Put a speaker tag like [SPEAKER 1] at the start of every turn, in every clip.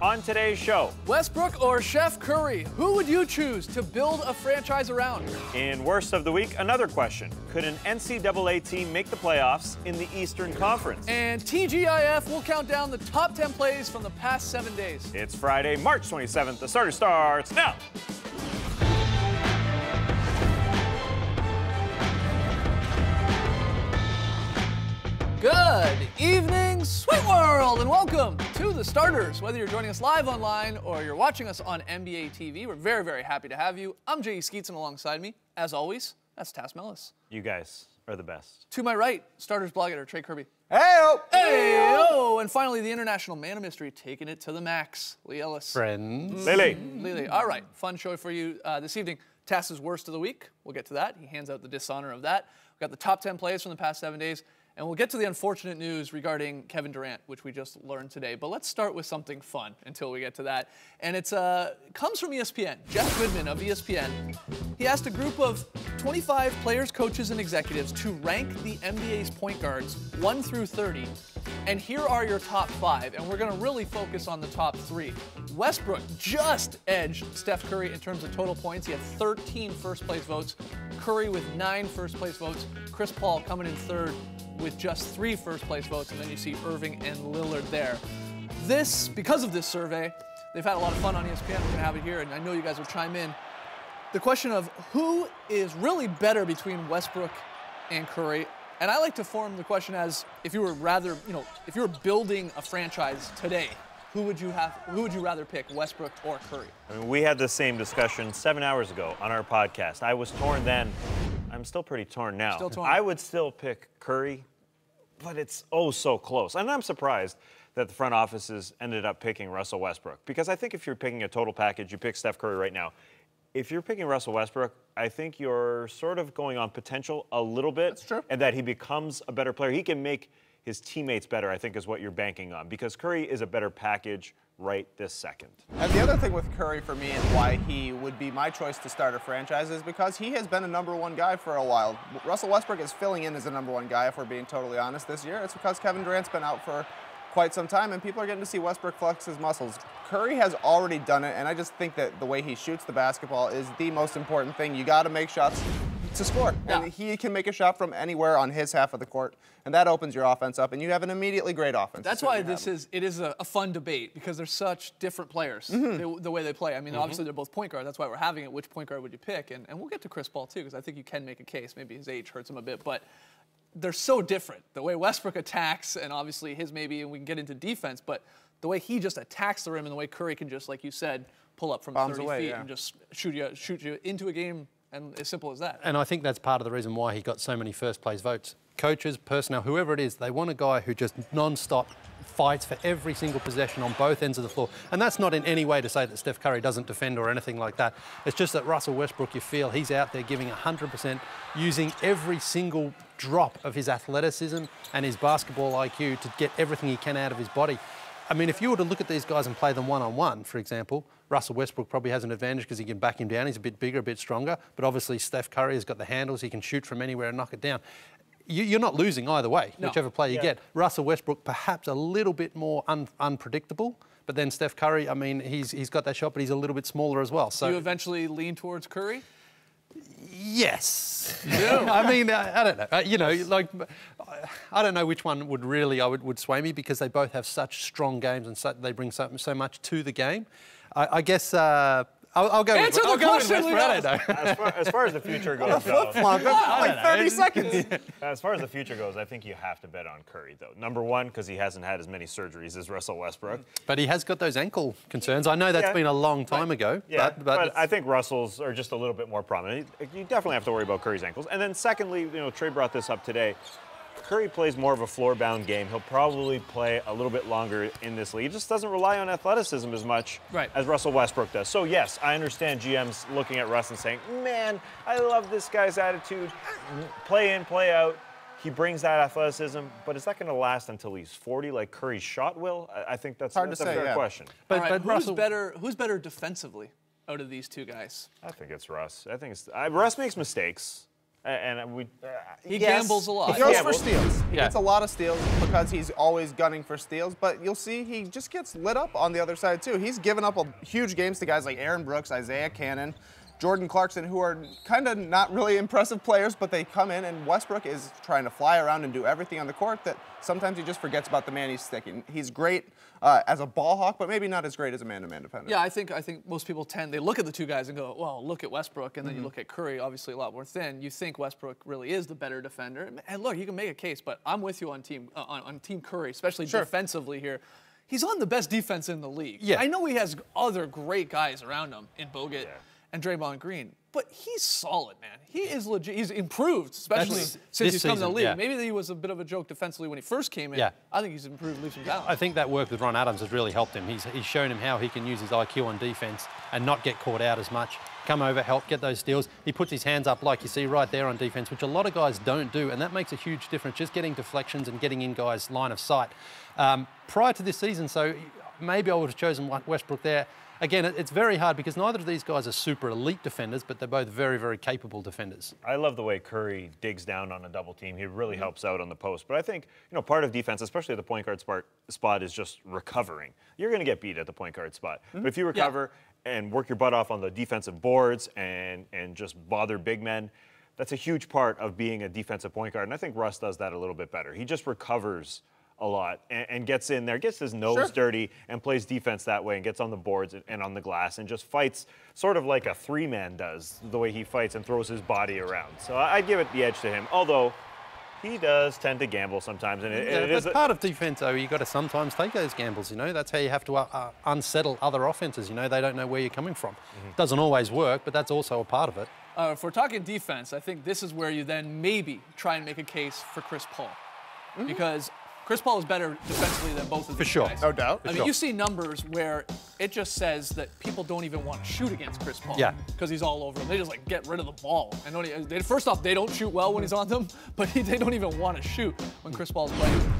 [SPEAKER 1] On today's show,
[SPEAKER 2] Westbrook or Chef Curry, who would you choose to build a franchise around?
[SPEAKER 1] in Worst of the Week, another question. Could an NCAA team make the playoffs in the Eastern Conference?
[SPEAKER 2] And TGIF will count down the top 10 plays from the past 7 days.
[SPEAKER 1] It's Friday, March 27th. The starter starts now.
[SPEAKER 2] Good evening, Sweet World, and welcome to The Starters. Whether you're joining us live online or you're watching us on NBA TV, we're very, very happy to have you. I'm J.E. Skeets, and alongside me, as always, that's Tass Mellis.
[SPEAKER 1] You guys are the best.
[SPEAKER 2] To my right, Starters blog editor Trey Kirby.
[SPEAKER 3] Hey-o!
[SPEAKER 2] Hey-o! And finally, the international man of mystery, taking it to the max, Lee Ellis.
[SPEAKER 3] Friends.
[SPEAKER 1] Lily.
[SPEAKER 2] All right, fun show for you this evening. Tass's Worst of the Week. We'll get to that. He hands out the dishonor of that. We've got the top 10 plays from the past 7 days. And we'll get to the unfortunate news regarding Kevin Durant, which we just learned today. But let's start with something fun until we get to that. And it comes from ESPN. Jeff Goodman of ESPN. He asked a group of 25 players, coaches, and executives to rank the NBA's point guards 1 through 30. And here are your top 5. And we're going to really focus on the top 3. Westbrook just edged Steph Curry in terms of total points. He had 13 first-place votes. Curry with 9 first-place votes. Chris Paul coming in third with just 3 first-place votes, and then you see Irving and Lillard there. Because of this survey, they've had a lot of fun on ESPN. We're gonna have it here, and I know you guys will chime in. The question of who is really better between Westbrook and Curry, and I like to form the question as if you were if you were building a franchise today, who would you rather pick, Westbrook or Curry?
[SPEAKER 1] I mean, we had the same discussion 7 hours ago on our podcast. I was torn then. I'm still pretty torn now.
[SPEAKER 2] Still torn.
[SPEAKER 1] I would still pick Curry, but it's oh so close. And I'm surprised that the front offices ended up picking Russell Westbrook, because I think if you're picking a total package, you pick Steph Curry right now. If you're picking Russell Westbrook, I think you're sort of going on potential a little bit.
[SPEAKER 2] That's true.
[SPEAKER 1] And that he becomes a better player. He can make his teammates better, I think, is what you're banking on, because Curry is a better package right this second.
[SPEAKER 3] And the other thing with Curry for me and why he would be my choice to start a franchise is because he has been a #1 guy for a while. Russell Westbrook is filling in as a #1 guy, if we're being totally honest, this year. It's because Kevin Durant's been out for quite some time, and people are getting to see Westbrook flex his muscles. Curry has already done it, and I just think that the way he shoots the basketball is the most important thing. You got to make shots to score.
[SPEAKER 2] Yeah.
[SPEAKER 3] And he can make a shot from anywhere on his half of the court, and that opens your offense up, and you have an immediately great offense.
[SPEAKER 2] That's why it is a fun debate, because they're such different players, the way they play. I mean, obviously they're both point guards. That's why we're having it. Which point guard would you pick? And we'll get to Chris Paul too, because I think you can make a case. Maybe his age hurts him a bit, but they're so different. The way Westbrook attacks, and obviously his maybe, and we can get into defense, but the way he just attacks the rim and the way Curry can just, like you said, pull up from 30 feet and just shoot you into a game. And as simple as that.
[SPEAKER 4] And I think that's part of the reason why he got so many first-place votes. Coaches, personnel, whoever it is, they want a guy who just non-stop fights for every single possession on both ends of the floor. And that's not in any way to say that Steph Curry doesn't defend or anything like that. It's just that Russell Westbrook, you feel he's out there giving 100%, using every single drop of his athleticism and his basketball IQ to get everything he can out of his body. I mean, if you were to look at these guys and play them one-on-one, for example, Russell Westbrook probably has an advantage because he can back him down. He's a bit bigger, a bit stronger. But obviously, Steph Curry has got the handles. He can shoot from anywhere and knock it down. You're not losing either way, whichever player you get. Russell Westbrook, perhaps a little bit more unpredictable. But then Steph Curry, I mean, he's got that shot, but he's a little bit smaller as well. So
[SPEAKER 2] Do you eventually lean towards Curry?
[SPEAKER 4] Yes. I mean, I don't know. I don't know which one would sway me, because they both have such strong games and they bring so much to the game. I guess I'll go
[SPEAKER 2] Answer
[SPEAKER 4] with
[SPEAKER 2] the question,
[SPEAKER 4] Westbrook. I don't know.
[SPEAKER 1] As far as the future goes,
[SPEAKER 3] flip-flop, like 30 seconds.
[SPEAKER 1] as far as the future goes, I think you have to bet on Curry, though. #1, because he hasn't had as many surgeries as Russell Westbrook.
[SPEAKER 4] But he has got those ankle concerns. I know that's been a long time ago.
[SPEAKER 1] Yeah,
[SPEAKER 4] but
[SPEAKER 1] I think Russell's are just a little bit more prominent. You definitely have to worry about Curry's ankles. And then secondly, Trey brought this up today. Curry plays more of a floor-bound game. He'll probably play a little bit longer in this league. He just doesn't rely on athleticism as much as Russell Westbrook does. So, yes, I understand GMs looking at Russ and saying, man, I love this guy's attitude. Play in, play out. He brings that athleticism, but is that going to last until he's 40 like Curry's shot will? I think that's a fair question.
[SPEAKER 2] But who's better defensively out of these two guys?
[SPEAKER 1] I think it's Russ. Russ makes mistakes. And we.
[SPEAKER 2] He
[SPEAKER 1] yes,
[SPEAKER 2] gambles a lot.
[SPEAKER 3] He goes for
[SPEAKER 1] gambles.
[SPEAKER 3] steals. He
[SPEAKER 4] Yeah.
[SPEAKER 3] gets a lot of steals because he's always gunning for steals, but you'll see he just gets lit up on the other side too. He's given up huge games to guys like Aaron Brooks, Isaiah Cannon, Jordan Clarkson, who are kind of not really impressive players, but they come in, and Westbrook is trying to fly around and do everything on the court that sometimes he just forgets about the man he's sticking. He's great as a ball hawk, but maybe not as great as a man-to-man defender.
[SPEAKER 2] Yeah, I think most people they look at the two guys and go, well, look at Westbrook, and then you look at Curry, obviously a lot more thin. You think Westbrook really is the better defender, and look, you can make a case, but I'm with you on Team Curry, especially defensively here. He's on the best defense in the league.
[SPEAKER 4] Yeah.
[SPEAKER 2] I know he has other great guys around him in Bogut and Draymond Green, but he's solid, man. He is legit. He's improved, especially since he's come to the
[SPEAKER 4] season,
[SPEAKER 2] league.
[SPEAKER 4] yeah.
[SPEAKER 2] Maybe he was a bit of a joke defensively when he first came in.
[SPEAKER 4] Yeah.
[SPEAKER 2] I think he's improved leaps and bounds.
[SPEAKER 4] I think that work with Ron Adams has really helped him. He's shown him how he can use his IQ on defense and not get caught out as much. Come over, help, get those steals. He puts his hands up like you see right there on defense, which a lot of guys don't do, and that makes a huge difference, just getting deflections and getting in guys' line of sight. Prior to this season, so maybe I would have chosen Westbrook there. Again, it's very hard because neither of these guys are super elite defenders, but they're both very, very capable defenders.
[SPEAKER 1] I love the way Curry digs down on a double team. He really helps out on the post. But I think, part of defense, especially at the point guard spot, is just recovering. You're going to get beat at the point guard spot. But if you recover and work your butt off on the defensive boards and just bother big men, that's a huge part of being a defensive point guard. And I think Russ does that a little bit better. He just recovers a lot and gets in there, gets his nose dirty and plays defense that way and gets on the boards and on the glass and just fights sort of like a three-man does, the way he fights and throws his body around. So I'd give it the edge to him, although he does tend to gamble sometimes. And it is
[SPEAKER 4] part of defense, though. You've got to sometimes take those gambles, That's how you have to unsettle other offenses, They don't know where you're coming from. Doesn't always work, but that's also a part of it.
[SPEAKER 2] If we're talking defense, I think this is where you then maybe try and make a case for Chris Paul. Because Chris Paul is better defensively than both of these guys.
[SPEAKER 3] No doubt.
[SPEAKER 2] I mean, you see numbers where it just says that people don't even want to shoot against Chris Paul.
[SPEAKER 4] Yeah.
[SPEAKER 2] Because he's all over them. They just get rid of the ball. And first off, they don't shoot well when he's on them, but they don't even want to shoot when Chris Paul's playing.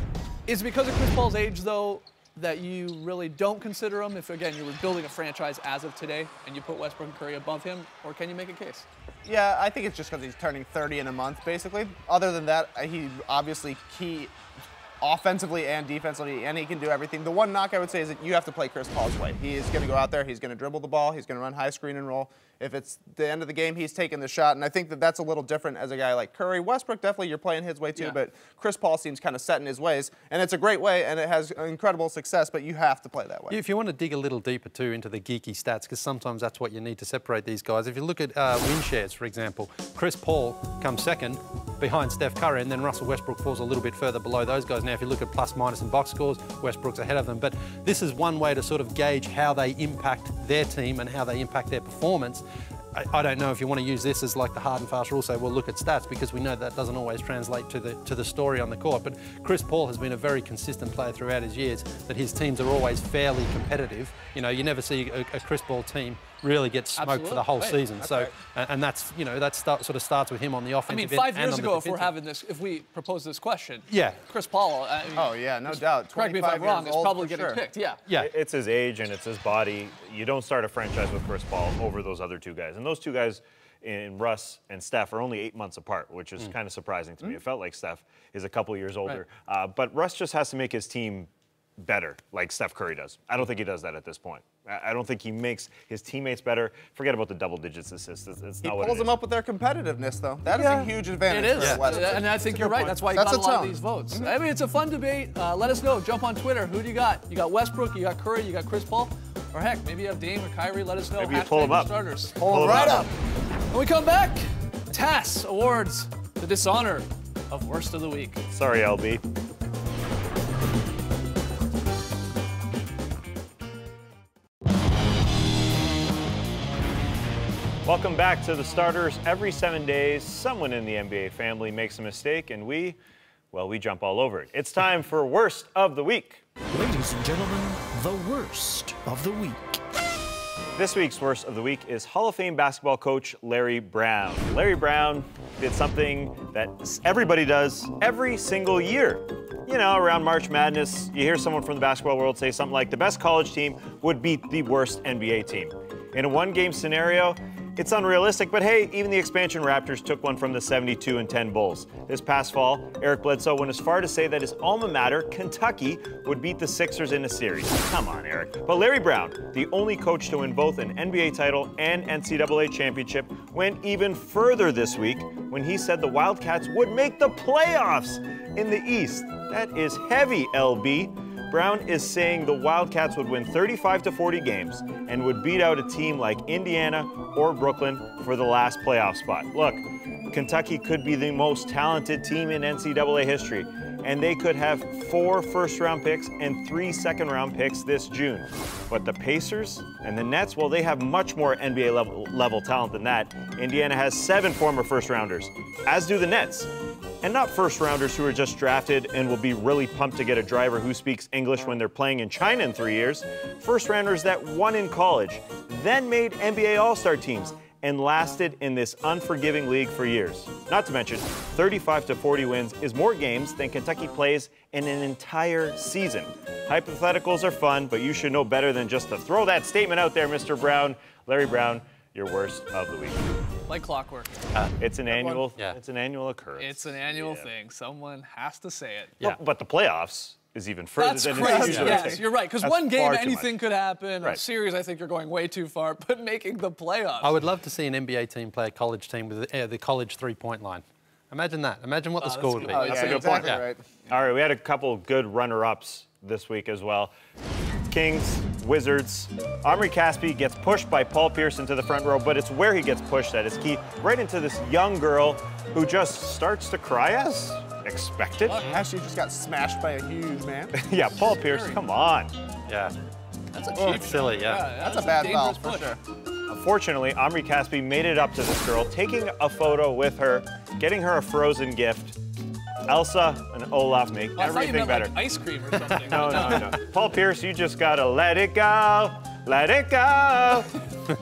[SPEAKER 2] Is it because of Chris Paul's age, though, that you really don't consider him? If, again, you were building a franchise as of today and you put Westbrook and Curry above him, or can you make a case?
[SPEAKER 3] Yeah, I think it's just because he's turning 30 in a month, basically. Other than that, he obviously offensively and defensively, and he can do everything. The one knock I would say is that you have to play Chris Paul's way. He is going to go out there, he's going to dribble the ball, he's going to run high screen and roll. If it's the end of the game, he's taking the shot, and I think that that's a little different as a guy like Curry. Westbrook, definitely you're playing his way too, but Chris Paul seems kind of set in his ways, and it's a great way, and it has incredible success, but you have to play that way.
[SPEAKER 4] If you want to dig a little deeper too into the geeky stats, because sometimes that's what you need to separate these guys. If you look at win shares, for example, Chris Paul comes second behind Steph Curry, and then Russell Westbrook falls a little bit further below those guys. Now, if you look at plus minus and box scores, Westbrook's ahead of them. But this is one way to sort of gauge how they impact their team and how they impact their performance. I don't know if you want to use this as like the hard and fast rule, say, well, look at stats, because we know that doesn't always translate to the story on the court. But Chris Paul has been a very consistent player throughout his years, that his teams are always fairly competitive. You never see a Chris Paul team really get smoked for the whole season. And that's, that sort of starts with him on the offensive end.
[SPEAKER 2] 5 years ago, if we propose this question, Chris Paul,
[SPEAKER 3] oh yeah, no doubt.
[SPEAKER 2] Correct me if I'm wrong, is probably getting picked. Yeah.
[SPEAKER 1] It's his age and it's his body. You don't start a franchise with Chris Paul over those other two guys. And those two guys in Russ and Steph are only 8 months apart, which is kind of surprising to me. It felt like Steph is a couple years older. But Russ just has to make his team better, like Steph Curry does. I don't think he does that at this point. I don't think he makes his teammates better. Forget about the double digits assists. It's not what it is.
[SPEAKER 3] He pulls them up with their competitiveness, though. That is a huge advantage.
[SPEAKER 2] It is,
[SPEAKER 3] for Westbrook.
[SPEAKER 2] and I think you're right. That's why you got a lot of these votes. I mean, it's a fun debate. Let us know. Jump on Twitter. Who do you got? You got Westbrook, you got Curry, you got Chris Paul, or heck, maybe you have Dame or Kyrie. Let us know.
[SPEAKER 1] Maybe you pull them up.
[SPEAKER 2] Starters.
[SPEAKER 3] Pull them right up.
[SPEAKER 2] When we come back, TAS awards the dishonor of worst of the week.
[SPEAKER 1] Sorry, LB. Welcome back to the Starters. Every 7 days, someone in the NBA family makes a mistake, and we jump all over it. It's time for Worst of the Week.
[SPEAKER 5] Ladies and gentlemen, the Worst of the Week.
[SPEAKER 1] This week's Worst of the Week is Hall of Fame basketball coach Larry Brown. Larry Brown did something that everybody does every single year. Around March Madness, you hear someone from the basketball world say something like, the best college team would beat the worst NBA team. In a one-game scenario, It's unrealistic, but hey, even the expansion Raptors took one from the 72-10 Bulls. This past fall, Eric Bledsoe went as far to say that his alma mater, Kentucky, would beat the Sixers in a series. Come on, Eric. But Larry Brown, the only coach to win both an NBA title and NCAA championship, went even further this week when he said the Wildcats would make the playoffs in the East. That is heavy, LB. Brown is saying the Wildcats would win 35 to 40 games and would beat out a team like Indiana or Brooklyn for the last playoff spot. Look, Kentucky could be the most talented team in NCAA history, and they could have 4 first-round picks and 3 second-round picks this June. But the Pacers and the Nets, well, they have much more NBA level talent than that. Indiana has 7 former first-rounders, as do the Nets. And not first-rounders who are just drafted and will be really pumped to get a driver who speaks English when they're playing in China in 3 years. First-rounders that won in college, then made NBA All-Star teams, and lasted in this unforgiving league for years. Not to mention, 35 to 40 wins is more games than Kentucky plays in an entire season. Hypotheticals are fun, but you should know better than just to throw that statement out there, Mr. Brown. Larry Brown, your worst of the week.
[SPEAKER 2] Like clockwork.
[SPEAKER 1] It's an annual.
[SPEAKER 4] Yeah.
[SPEAKER 1] It's an annual occurrence.
[SPEAKER 2] It's an annual thing. Someone has to say it.
[SPEAKER 4] Yeah.
[SPEAKER 1] But the playoffs is even further
[SPEAKER 2] That's
[SPEAKER 1] than
[SPEAKER 2] crazy.
[SPEAKER 1] it's usually.
[SPEAKER 2] Yes, you're right. Because
[SPEAKER 1] That's
[SPEAKER 2] one game,
[SPEAKER 1] far too
[SPEAKER 2] anything
[SPEAKER 1] much.
[SPEAKER 2] could happen. A
[SPEAKER 1] Right.
[SPEAKER 2] series, I think you're going way too far. But making the playoffs.
[SPEAKER 4] I would love to see an NBA team play a college team with the college three-point line. Imagine that. Imagine what the
[SPEAKER 2] that's
[SPEAKER 4] score would
[SPEAKER 2] good.
[SPEAKER 4] be.
[SPEAKER 2] Oh,
[SPEAKER 3] Yeah,
[SPEAKER 1] That's a good
[SPEAKER 3] exactly
[SPEAKER 1] point.
[SPEAKER 3] right.
[SPEAKER 1] All right, we had a couple good runner-ups this week as well. Kings, Wizards. Omri Caspi gets pushed by Paul Pierce into the front row, but it's where he gets pushed that is key. Right into this young girl who just starts to cry as expected.
[SPEAKER 3] Actually, just got smashed by a huge man.
[SPEAKER 1] Yeah, Paul Pierce, come on.
[SPEAKER 4] Yeah.
[SPEAKER 2] That's a
[SPEAKER 4] It's silly, yeah.
[SPEAKER 3] That's a bad foul
[SPEAKER 2] dangerous
[SPEAKER 3] for
[SPEAKER 2] push.
[SPEAKER 3] sure.
[SPEAKER 1] Unfortunately, Omri Caspi made it up to this girl, taking a photo with her, getting her a frozen gift. Elsa and Olaf make
[SPEAKER 2] I thought you
[SPEAKER 1] everything
[SPEAKER 2] meant
[SPEAKER 1] better.
[SPEAKER 2] like ice cream or something.
[SPEAKER 1] No. Paul Pierce, you just gotta let it go. Let it go.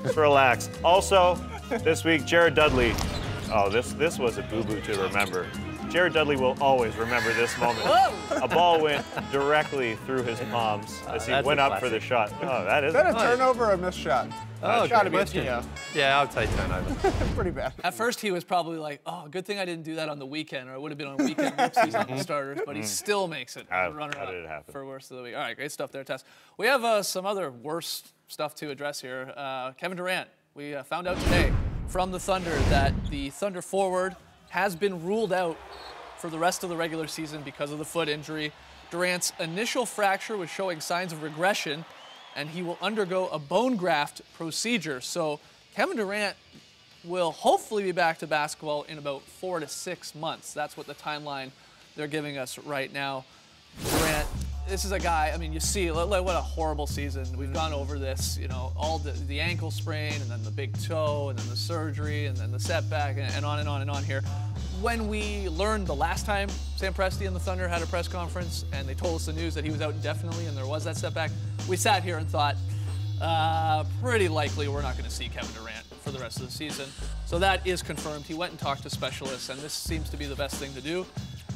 [SPEAKER 1] Just relax. Also, this week, Jared Dudley. Oh, this was a boo-boo to remember. Jared Dudley will always remember this moment.
[SPEAKER 2] Whoa!
[SPEAKER 1] A ball went directly through his palms as he
[SPEAKER 4] that's
[SPEAKER 1] went
[SPEAKER 4] a
[SPEAKER 1] up for the shot. Oh, that is
[SPEAKER 3] Is that a turnover or a missed shot?
[SPEAKER 4] Oh,
[SPEAKER 3] Gotta
[SPEAKER 4] good
[SPEAKER 3] be a
[SPEAKER 4] question.
[SPEAKER 3] TO.
[SPEAKER 4] Yeah, I would say turnover.
[SPEAKER 3] Pretty bad.
[SPEAKER 2] At first, he was probably like, "Oh, good thing I didn't do that on the weekend, or I would have been on weekend whoopsies on the starters." But he still makes it
[SPEAKER 1] How
[SPEAKER 2] runner
[SPEAKER 1] did it
[SPEAKER 2] up
[SPEAKER 1] happen?
[SPEAKER 2] for worst of the week. All right, great stuff there, Tess. We have some other worse stuff to address here. Kevin Durant. We found out today from the Thunder that the Thunder forward has been ruled out for the rest of the regular season because of the foot injury. Durant's initial fracture was showing signs of regression, and he will undergo a bone graft procedure. So Kevin Durant will hopefully be back to basketball in about 4 to 6 months. That's what the timeline they're giving us right now. Durant, this is a guy, I mean, you see, what a horrible season. We've gone over this, you know, all the ankle sprain, and then the big toe, and then the surgery, and then the setback, and on and on and on here. When we learned the last time Sam Presti and the Thunder had a press conference and they told us the news that he was out indefinitely and there was that setback, we sat here and thought, pretty likely we're not going to see Kevin Durant for the rest of the season. So that is confirmed. He went and talked to specialists, and this seems to be the best thing to do.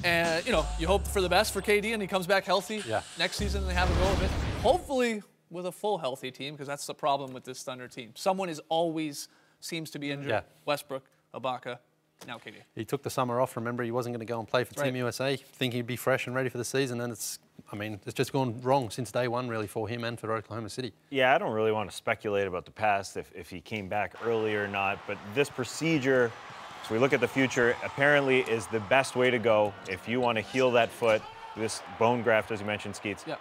[SPEAKER 2] And, you know, you hope for the best for KD and he comes back healthy next season and they have a go of it. Hopefully with a full healthy team, because that's the problem with this Thunder team. Someone is always seems to be injured.
[SPEAKER 4] Yeah.
[SPEAKER 2] Westbrook, Ibaka, now KD.
[SPEAKER 4] He took the summer off. Remember, he wasn't going to go and play for Team
[SPEAKER 2] Right.
[SPEAKER 4] USA, thinking he'd be fresh and ready for the season. And it's just gone wrong since day one, really, for him and for Oklahoma City.
[SPEAKER 1] Yeah, I don't really want to speculate about the past if he came back early or not, but this procedure, so we look at the future, apparently is the best way to go if you want to heal that foot. This bone graft, as you mentioned, Skeets.
[SPEAKER 2] Yeah.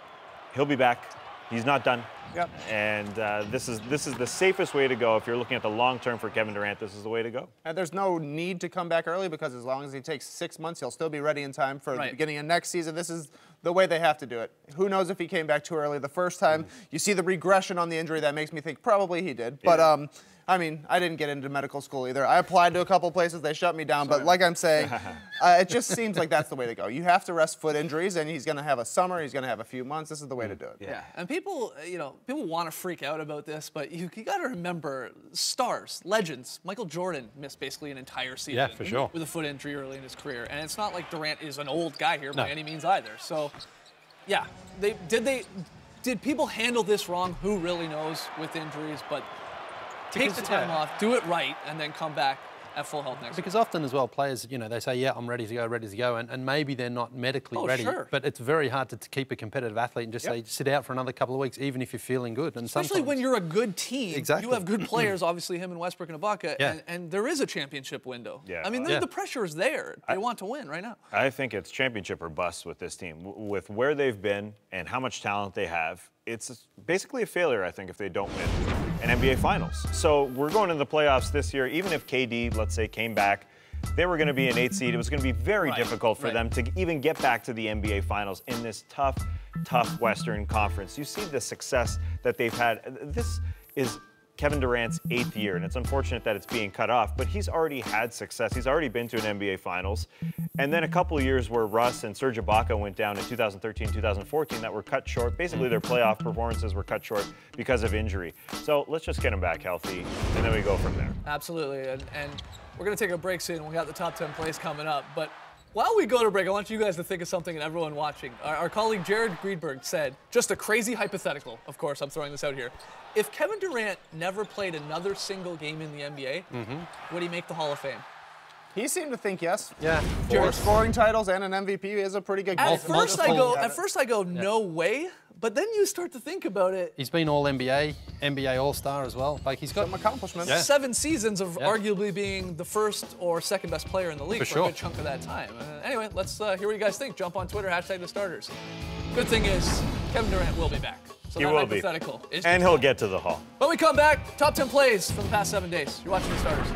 [SPEAKER 1] He'll be back. He's not done.
[SPEAKER 3] Yep.
[SPEAKER 1] And this is the safest way to go. If you're looking at the long term for Kevin Durant, this is the way to go.
[SPEAKER 3] And there's no need to come back early because as long as he takes 6 months, he'll still be ready in time for the
[SPEAKER 2] Right.
[SPEAKER 3] beginning of next season. This is the way they have to do it. Who knows if he came back too early the first time? You see the regression on the injury, that makes me think probably he did. But I mean, I didn't get into medical school either. I applied to a couple places, they shut me down. But like I'm saying, it just seems like that's the way to go. You have to rest foot injuries, and he's going to have a summer, he's going to have a few months. This is the way to do it.
[SPEAKER 2] Yeah, and people, people want to freak out about this, but you got to remember stars, legends. Michael Jordan missed basically an entire season.
[SPEAKER 4] Yeah, for sure.
[SPEAKER 2] With a foot injury early in his career, and it's not like Durant is an old guy here by
[SPEAKER 4] No.
[SPEAKER 2] any means either. So, yeah, did people handle this wrong? Who really knows with injuries? But take the time off, do it right, and then come back at full health next
[SPEAKER 4] Because often as well, players, they say, yeah, I'm ready to go, and maybe they're not medically ready.
[SPEAKER 2] Sure.
[SPEAKER 4] But it's very hard to keep a competitive athlete and just say, sit out for another couple of weeks, even if you're feeling good. And
[SPEAKER 2] Especially when you're a good team.
[SPEAKER 4] Exactly.
[SPEAKER 2] You have good players, obviously him and Westbrook and Ibaka,
[SPEAKER 4] Yeah.
[SPEAKER 2] and there is a championship window.
[SPEAKER 1] Yeah.
[SPEAKER 2] I mean, the pressure is there. They want to win right now.
[SPEAKER 1] I think it's championship or bust with this team. With where they've been and how much talent they have, it's basically a failure, I think, if they don't win an NBA Finals. So we're going into the playoffs this year. Even if KD, let's say, came back, they were going to be an 8 seed. It was going to be very difficult for them to even get back to the NBA Finals in this tough Western Conference. You see the success that they've had. This is Kevin Durant's 8th year, and it's unfortunate that it's being cut off, but he's already had success. He's already been to an NBA Finals. And then a couple of years where Russ and Serge Ibaka went down in 2013, 2014 that were cut short. Basically, their playoff performances were cut short because of injury. So let's just get them back healthy, and then we go from there.
[SPEAKER 2] Absolutely, and we're going to take a break soon. We got the top 10 plays coming up, but while we go to break, I want you guys to think of something and everyone watching. Our colleague Jared Greenberg said, just a crazy hypothetical, of course, I'm throwing this out here. If Kevin Durant never played another single game in the NBA, would he make the Hall of Fame?
[SPEAKER 3] He seemed to think yes.
[SPEAKER 4] Yeah.
[SPEAKER 3] 4 scoring titles and an MVP is a pretty good goal.
[SPEAKER 2] At first I go, no way. But then you start to think about it.
[SPEAKER 4] He's been All-NBA, NBA All-Star as well. Like, he's got
[SPEAKER 3] some accomplishments.
[SPEAKER 2] 7 seasons of arguably being the first or second best player in the league for a good chunk of that time. Anyway, let's hear what you guys think. Jump on Twitter, #TheStarters. Good thing is, Kevin Durant will be back. So
[SPEAKER 1] he
[SPEAKER 2] that
[SPEAKER 1] will
[SPEAKER 2] hypothetical
[SPEAKER 1] be.
[SPEAKER 2] is
[SPEAKER 1] And he'll get to the Hall.
[SPEAKER 2] When we come back, top 10 plays from the past 7 days. You're watching The Starters.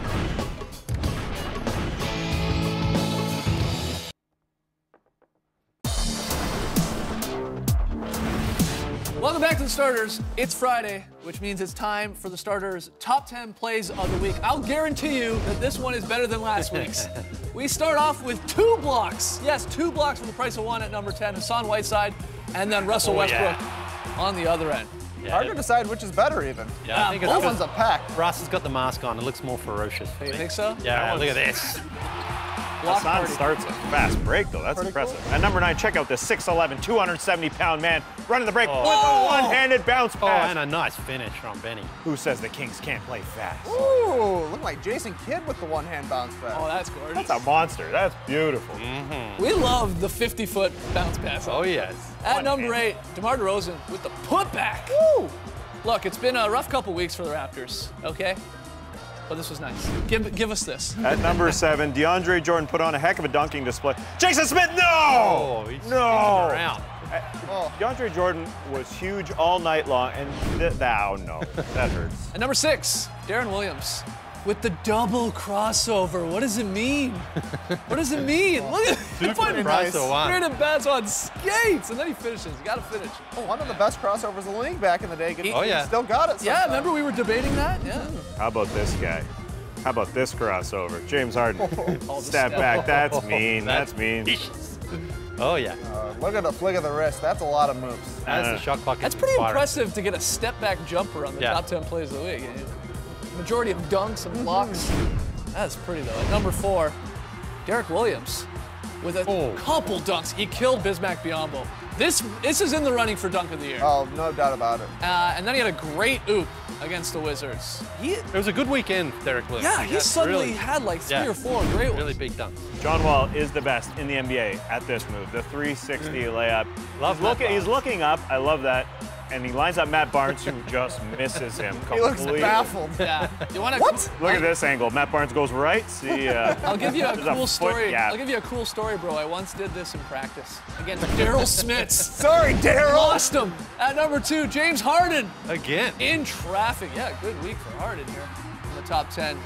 [SPEAKER 2] Welcome back to The Starters. It's Friday, which means it's time for The Starters' top 10 plays of the week. I'll guarantee you that this one is better than last week's. We start off with 2 blocks. Yes, 2 blocks for the price of 1 at number 10. Hassan Whiteside, and then Russell Westbrook on the other end.
[SPEAKER 3] Hard to decide which is better, even.
[SPEAKER 4] Yeah, I think
[SPEAKER 3] both ones a pack.
[SPEAKER 4] Russ has got the mask on. It looks more ferocious.
[SPEAKER 2] You think so?
[SPEAKER 4] Yeah, look at this.
[SPEAKER 1] Hassan starts a fast break, though. That's impressive. Cool. At number 9, check out this 6'11", 270-pound man running the break with a one-handed bounce pass.
[SPEAKER 4] Oh, and a nice finish from Benny.
[SPEAKER 1] Who says the Kings can't play fast?
[SPEAKER 3] Ooh, look like Jason Kidd with the one-hand bounce pass.
[SPEAKER 2] Oh, that's gorgeous.
[SPEAKER 1] That's a monster. That's beautiful.
[SPEAKER 2] We love the 50-foot bounce pass.
[SPEAKER 4] Oh, yes.
[SPEAKER 2] At number 8, DeMar DeRozan with the putback. Woo! Look, it's been a rough couple weeks for the Raptors, okay? But this was nice. Give us this.
[SPEAKER 1] At number 7, DeAndre Jordan put on a heck of a dunking display. Jason Smith, no!
[SPEAKER 4] Oh, he's
[SPEAKER 1] no!
[SPEAKER 4] Around.
[SPEAKER 1] DeAndre Jordan was huge all night long, and no, that hurts.
[SPEAKER 2] At number 6, Darren Williams with the double crossover. What does it mean? What does it mean? Look at him putting random bats on skates, and then he finishes. You got to finish.
[SPEAKER 3] Oh, one of the best crossovers in the league back in the day. He still got it.
[SPEAKER 2] Yeah, remember we were debating that? Yeah.
[SPEAKER 1] How about this guy? How about this crossover? James Harden. Step back. That's mean. That's mean.
[SPEAKER 4] Oh, yeah.
[SPEAKER 3] Look at the flick of the wrist. That's a lot of moves.
[SPEAKER 4] That's the shot clock.
[SPEAKER 2] That's pretty impressive to get a step-back jumper on the top 10 plays of the week. Majority of dunks and blocks. That's pretty, though. At number 4, Derek Williams with a couple dunks. He killed Bismack Biyombo. This is in the running for dunk of the year.
[SPEAKER 3] Oh, no doubt about it.
[SPEAKER 2] And then he had a great oop against the Wizards.
[SPEAKER 4] It was a good weekend, Derek Williams.
[SPEAKER 2] Yeah, he suddenly had like 3 or 4 great ones.
[SPEAKER 4] Really big dunks.
[SPEAKER 1] John Wall is the best in the NBA at this move, the 360 layup. He's looking up. I love that. And he lines up Matt Barnes, who just misses him completely.
[SPEAKER 3] He looks baffled.
[SPEAKER 2] Yeah.
[SPEAKER 3] What?
[SPEAKER 1] Look at this angle. Matt Barnes goes right. See,
[SPEAKER 2] I'll give you a cool story. I'll give you a cool story, bro. I once did this in practice against Daryl Smits.
[SPEAKER 3] Sorry, Daryl.
[SPEAKER 2] Lost him. At number 2, James Harden.
[SPEAKER 4] Again.
[SPEAKER 2] In traffic. Yeah, good week for Harden here in the top 10.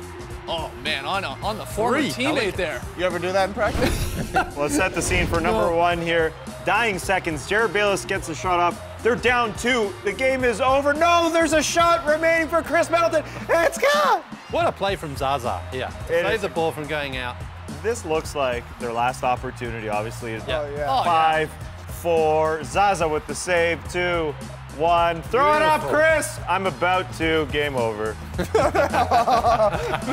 [SPEAKER 2] Oh, man, on the former teammate there.
[SPEAKER 3] You ever do that in practice?
[SPEAKER 1] Let's set the scene for number 1 here. Dying seconds. Jared Bayless gets the shot off. They're down 2. The game is over. No, there's a shot remaining for Chris Middleton. It's gone.
[SPEAKER 4] What a play from Zaza. Yeah. Save the ball from going out.
[SPEAKER 1] This looks like their last opportunity, obviously.
[SPEAKER 3] Yeah. Oh, yeah.
[SPEAKER 1] 5, 4. Zaza with the save. 2, 1. Throw it up, Chris. I'm about to. Game over.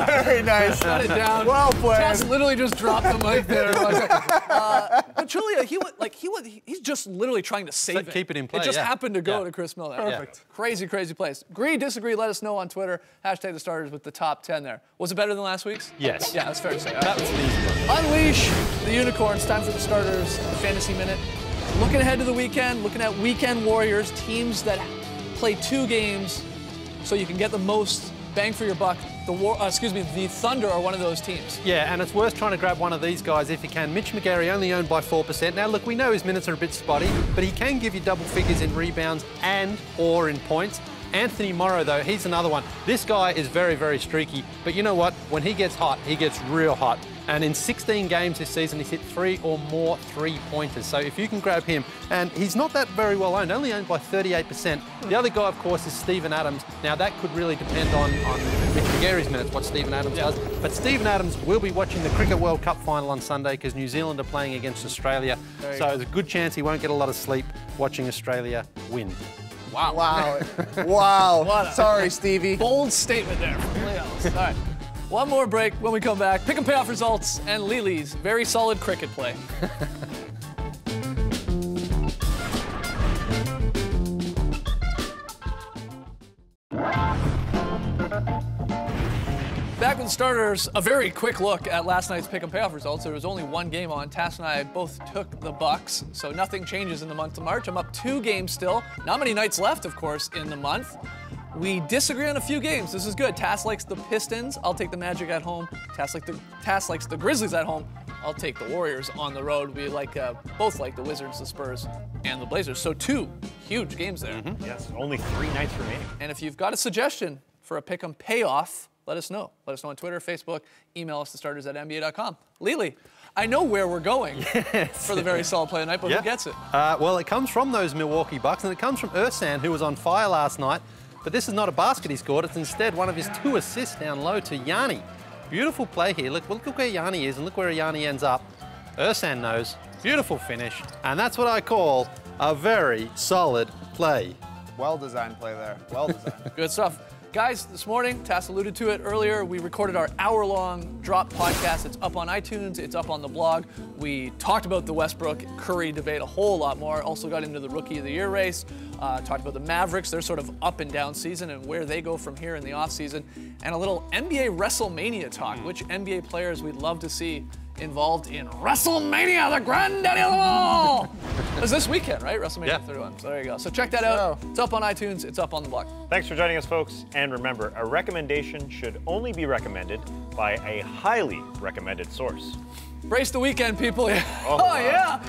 [SPEAKER 3] Very nice.
[SPEAKER 2] Shut it down.
[SPEAKER 3] Well played.
[SPEAKER 2] Josh literally just dropped the mic there. But Pachulia, he's just literally trying to save it.
[SPEAKER 4] Keep it in play,
[SPEAKER 2] It just
[SPEAKER 4] yeah.
[SPEAKER 2] happened to go
[SPEAKER 4] Yeah.
[SPEAKER 2] to Chris Miller.
[SPEAKER 3] Perfect.
[SPEAKER 2] Yeah. Crazy, crazy plays. Agree, disagree, let us know on Twitter. Hashtag the starters with the top 10 there. Was it better than last week's?
[SPEAKER 4] Yes.
[SPEAKER 2] Yeah, that's fair to say.
[SPEAKER 4] That was an easy one.
[SPEAKER 2] Unleash the unicorns. Time for the starters fantasy minute. Looking ahead to the weekend, looking at weekend warriors, teams that play 2 games so you can get the most bang for your buck. The Thunder are one of those teams.
[SPEAKER 4] Yeah, and it's worth trying to grab one of these guys if you can. Mitch McGarry only owned by 4%. Now, look, we know his minutes are a bit spotty, but he can give you double figures in rebounds and/or in points. Anthony Morrow, though, he's another one. This guy is very, very streaky, but you know what? When he gets hot, he gets real hot. And in 16 games this season, he's hit 3 or more three-pointers. So if you can grab him, and he's not that very well owned, only owned by 38%. The other guy, of course, is Steven Adams. Now, that could really depend on Mitch McGarry's minutes, what Steven Adams does. But Steven Adams will be watching the Cricket World Cup final on Sunday because New Zealand are playing against Australia. So there's a good chance he won't get a lot of sleep watching Australia win.
[SPEAKER 2] Wow.
[SPEAKER 3] Wow. Wow.
[SPEAKER 2] What a-
[SPEAKER 3] Sorry, Stevie.
[SPEAKER 2] Bold statement there from Lee Ellis. All right. One more break. When we come back, pick and payoff results and Lili's very solid cricket play. Back with the starters, a very quick look at last night's pick and payoff results. There was only one game on. Tass and I both took the Bucks, so nothing changes in the month of March. I'm up 2 games still. Not many nights left, of course, in the month. We disagree on a few games. This is good. Tass likes the Pistons. I'll take the Magic at home. Tass likes the Grizzlies at home. I'll take the Warriors on the road. We both like the Wizards, the Spurs, and the Blazers. So 2 huge games there.
[SPEAKER 1] Yes, only 3 nights remaining.
[SPEAKER 2] And if you've got a suggestion for a pick 'em payoff, let us know. Let us know on Twitter, Facebook, email us thestarters@nba.com. Lily, I know where we're going for the very solid play tonight, but who gets it?
[SPEAKER 4] Well, it comes from those Milwaukee Bucks, and it comes from Ersan, who was on fire last night. But this is not a basket he scored. It's instead one of his 2 assists down low to Yanni. Beautiful play here. Look where Yanni is, and look where Yanni ends up. Ersan knows. Beautiful finish. And that's what I call a very solid play.
[SPEAKER 3] Well-designed play there. Well-designed.
[SPEAKER 2] Good stuff. Guys, this morning, Tass alluded to it earlier, we recorded our hour-long drop podcast. It's up on iTunes, it's up on the blog. We talked about the Westbrook-Curry debate a whole lot more. Also got into the Rookie of the Year race. Talked about the Mavericks, their sort of up and down season and where they go from here in the offseason. And a little NBA WrestleMania talk, which NBA players we'd love to see involved in WrestleMania, the granddaddy of them all. It's this weekend, right? WrestleMania 31. So there you go. So check that out. It's up on iTunes. It's up on the blog.
[SPEAKER 1] Thanks for joining us, folks. And remember, a recommendation should only be recommended by a highly recommended source.
[SPEAKER 2] Brace the weekend, people. Oh yeah.